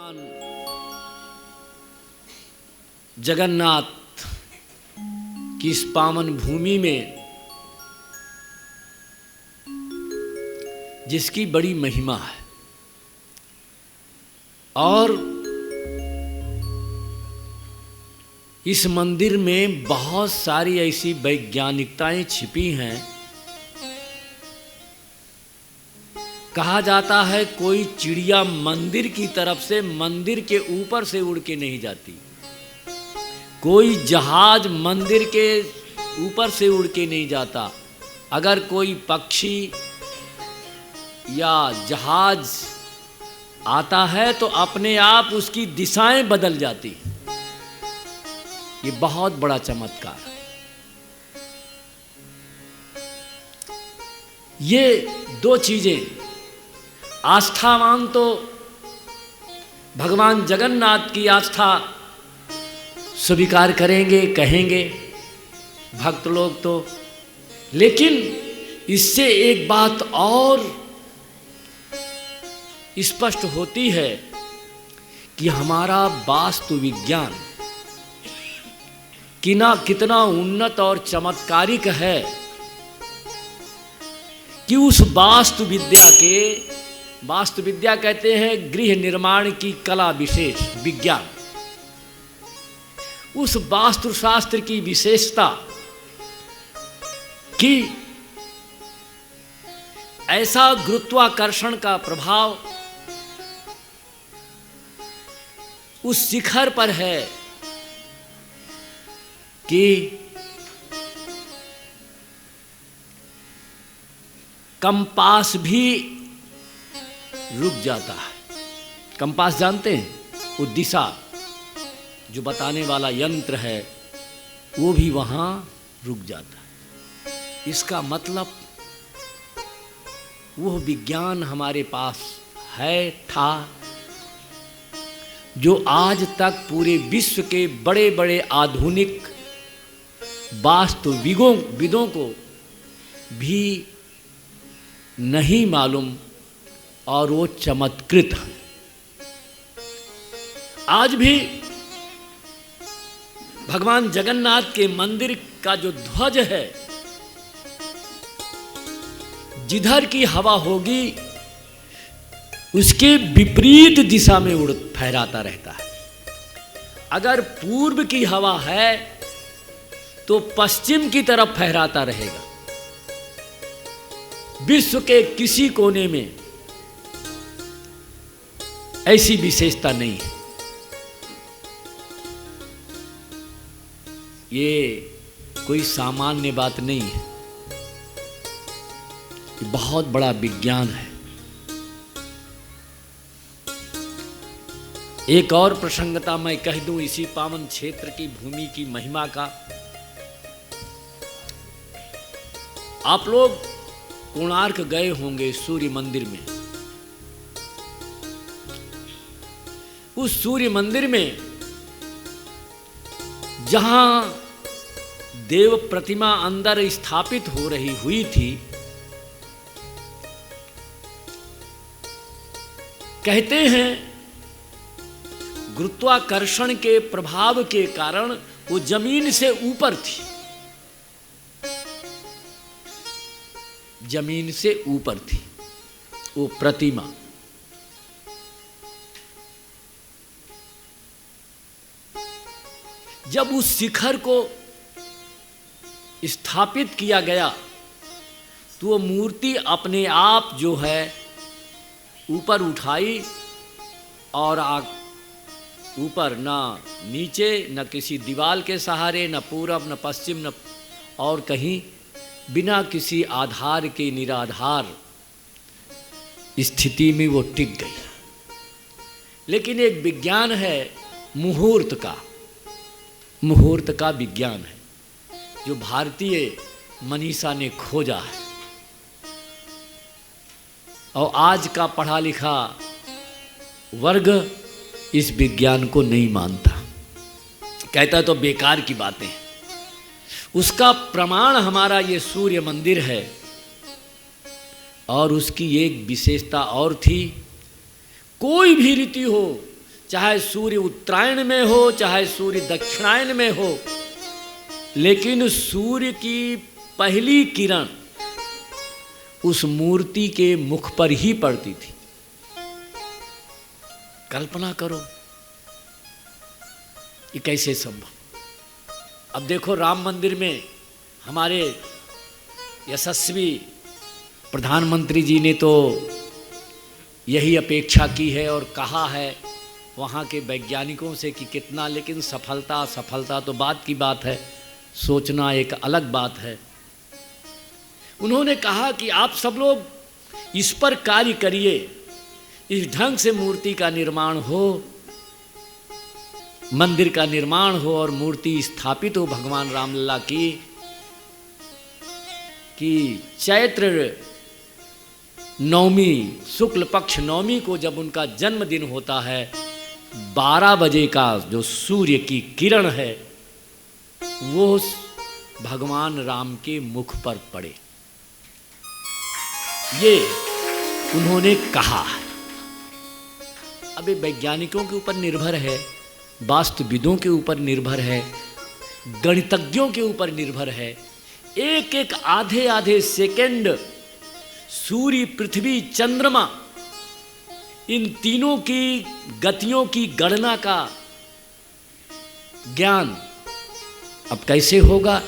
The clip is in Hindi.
भगवान जगन्नाथ की इस पावन भूमि में जिसकी बड़ी महिमा है और इस मंदिर में बहुत सारी ऐसी वैज्ञानिकताएं छिपी हैं। कहा जाता है कोई चिड़िया मंदिर की तरफ से मंदिर के ऊपर से उड़ के नहीं जाती, कोई जहाज मंदिर के ऊपर से उड़ के नहीं जाता। अगर कोई पक्षी या जहाज आता है तो अपने आप उसकी दिशाएं बदल जाती। ये बहुत बड़ा चमत्कार है। ये दो चीजें आस्थावान तो भगवान जगन्नाथ की आस्था स्वीकार करेंगे, कहेंगे भक्त लोग तो, लेकिन इससे एक बात और स्पष्ट होती है कि हमारा वास्तु विज्ञान कितना उन्नत और चमत्कारिक है कि उस वास्तु विद्या कहते हैं गृह निर्माण की कला विशेष विज्ञान, उस वास्तुशास्त्र की विशेषता कि ऐसा गुरुत्वाकर्षण का प्रभाव उस शिखर पर है कि कंपास भी रुक जाता है। कंपास जानते हैं, वो दिशा जो बताने वाला यंत्र है वो भी वहां रुक जाता है। इसका मतलब वो विज्ञान हमारे पास है, था, जो आज तक पूरे विश्व के बड़े बड़े आधुनिक वास्तुविदों को भी नहीं मालूम और वो चमत्कृत है। आज भी भगवान जगन्नाथ के मंदिर का जो ध्वज है, जिधर की हवा होगी उसके विपरीत दिशा में फहराता रहता है। अगर पूर्व की हवा है तो पश्चिम की तरफ फहराता रहेगा। विश्व के किसी कोने में ऐसी विशेषता नहीं है। ये कोई सामान्य बात नहीं है, ये बहुत बड़ा विज्ञान है। एक और प्रसंगता मैं कह दूं इसी पावन क्षेत्र की भूमि की महिमा का। आप लोग कोणार्क गए होंगे सूर्य मंदिर में। उस सूर्य मंदिर में जहां देव प्रतिमा अंदर स्थापित हो रही हुई थी, कहते हैं गुरुत्वाकर्षण के प्रभाव के कारण वो जमीन से ऊपर थी, जमीन से ऊपर थी वो प्रतिमा। जब उस शिखर को स्थापित किया गया तो वो मूर्ति अपने आप जो है ऊपर उठाई और ऊपर, ना नीचे, न किसी दीवार के सहारे, न पूरब, न पश्चिम, न और कहीं, बिना किसी आधार के निराधार स्थिति में वो टिक गई। लेकिन एक विज्ञान है मुहूर्त का विज्ञान है जो भारतीय मनीषा ने खोजा है, और आज का पढ़ा लिखा वर्ग इस विज्ञान को नहीं मानता, कहता तो बेकार की बातें हैं। उसका प्रमाण हमारा ये सूर्य मंदिर है। और उसकी एक विशेषता और थी, कोई भी रीति हो चाहे सूर्य उत्तरायण में हो, चाहे सूर्य दक्षिणायन में हो, लेकिन सूर्य की पहली किरण उस मूर्ति के मुख पर ही पड़ती थी। कल्पना करो ये कैसे संभव। अब देखो राम मंदिर में हमारे यशस्वी प्रधानमंत्री जी ने तो यही अपेक्षा की है और कहा है वहाँ के वैज्ञानिकों से कि कितना, लेकिन सफलता असफलता तो बात की बात है, सोचना एक अलग बात है। उन्होंने कहा कि आप सब लोग इस पर कार्य करिए, इस ढंग से मूर्ति का निर्माण हो, मंदिर का निर्माण हो और मूर्ति स्थापित हो भगवान रामलला की, कि चैत्र नवमी शुक्ल पक्ष नवमी को जब उनका जन्मदिन होता है, 12 बजे का जो सूर्य की किरण है वो भगवान राम के मुख पर पड़े। ये उन्होंने कहा। अब ये वैज्ञानिकों के ऊपर निर्भर है, वास्तुविदों के ऊपर निर्भर है, गणितज्ञों के ऊपर निर्भर है। एक एक आधे आधे सेकंड सूर्य, पृथ्वी, चंद्रमा, इन तीनों की गतियों की गणना का ज्ञान अब कैसे होगा